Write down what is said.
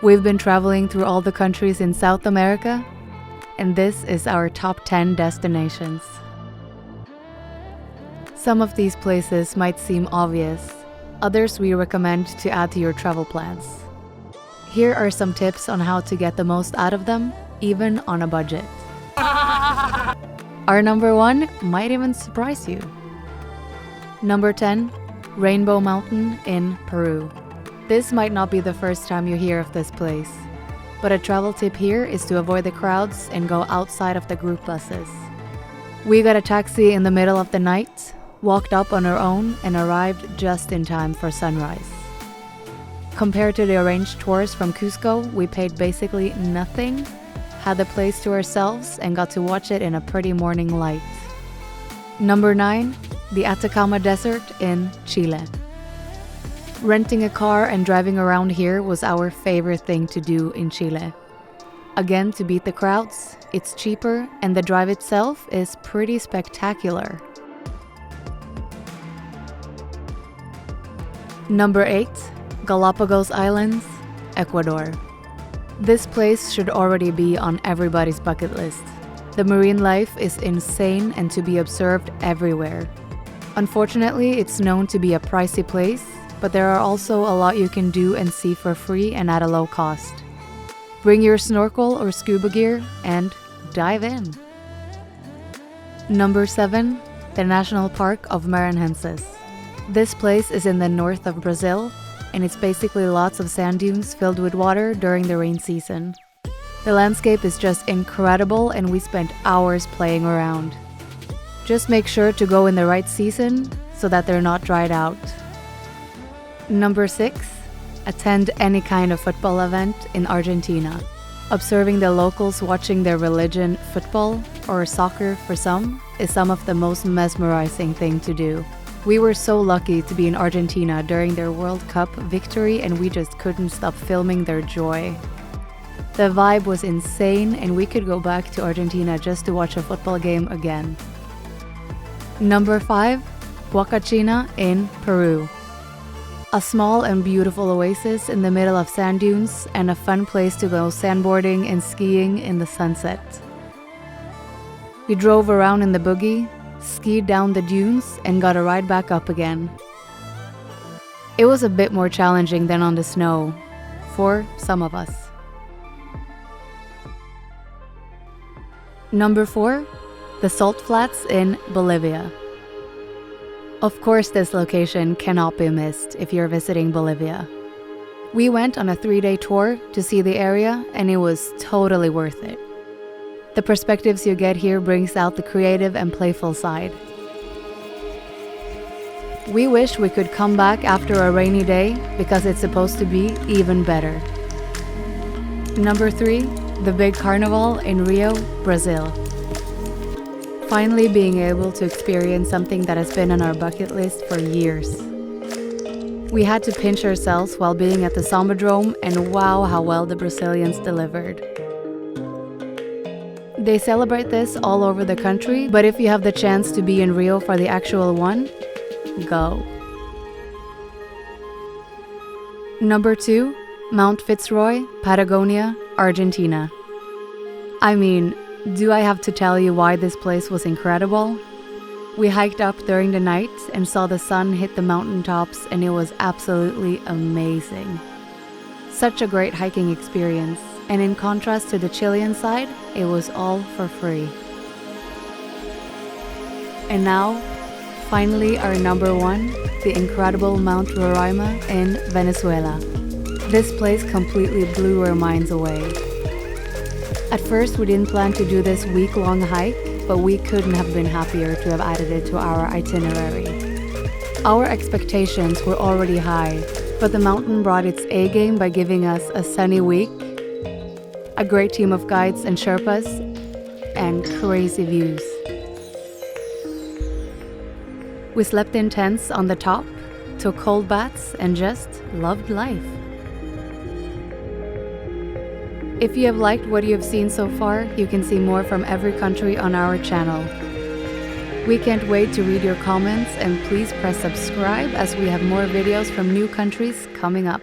We've been traveling through all the countries in South America, and this is our top 10 destinations. Some of these places might seem obvious, others we recommend to add to your travel plans. Here are some tips on how to get the most out of them, even on a budget. Our number 1 might even surprise you. Number 10, Rainbow Mountain in Peru. This might not be the first time you hear of this place, but a travel tip here is to avoid the crowds and go outside of the group buses. We got a taxi in the middle of the night, walked up on our own, and arrived just in time for sunrise. Compared to the arranged tours from Cusco, we paid basically nothing, had the place to ourselves, and got to watch it in a pretty morning light. Number 9, the Atacama Desert in Chile. Renting a car and driving around here was our favorite thing to do in Chile. Again, to beat the crowds, it's cheaper, and the drive itself is pretty spectacular. Number 8, Galapagos Islands, Ecuador. This place should already be on everybody's bucket list. The marine life is insane and to be observed everywhere. Unfortunately, it's known to be a pricey place, but there are also a lot you can do and see for free and at a low cost. Bring your snorkel or scuba gear and dive in. Number 7, the National Park of Maranhenses. This place is in the north of Brazil, and it's basically lots of sand dunes filled with water during the rain season. The landscape is just incredible, and we spent hours playing around. Just make sure to go in the right season so that they're not dried out. Number 6, attend any kind of football event in Argentina. Observing the locals watching their religion, football, or soccer for some, is some of the most mesmerizing thing to do. We were so lucky to be in Argentina during their World Cup victory, and we just couldn't stop filming their joy. The vibe was insane, and we could go back to Argentina just to watch a football game again. Number 5, Huacachina in Peru. A small and beautiful oasis in the middle of sand dunes, and a fun place to go sandboarding and skiing in the sunset. We drove around in the buggy, skied down the dunes, and got a ride back up again. It was a bit more challenging than on the snow, for some of us. Number 4, the Salt Flats in Bolivia. Of course, this location cannot be missed if you're visiting Bolivia. We went on a 3-day tour to see the area, and it was totally worth it. The perspectives you get here brings out the creative and playful side. We wish we could come back after a rainy day because it's supposed to be even better. Number 3, the big carnival in Rio, Brazil. Finally being able to experience something that has been on our bucket list for years. We had to pinch ourselves while being at the Sambadrome, and wow, how well the Brazilians delivered. They celebrate this all over the country, but if you have the chance to be in Rio for the actual one, go. Number 2, Mount Fitzroy, Patagonia, Argentina. I mean, do I have to tell you why this place was incredible? We hiked up during the night and saw the sun hit the mountaintops, and it was absolutely amazing. Such a great hiking experience, and in contrast to the Chilean side, it was all for free. And now, finally our number 1, the incredible Mount Roraima in Venezuela. This place completely blew our minds away. At first, we didn't plan to do this week-long hike, but we couldn't have been happier to have added it to our itinerary. Our expectations were already high, but the mountain brought its A-game by giving us a sunny week, a great team of guides and Sherpas, and crazy views. We slept in tents on the top, took cold baths, and just loved life. If you have liked what you have seen so far, you can see more from every country on our channel. We can't wait to read your comments, and please press subscribe as we have more videos from new countries coming up.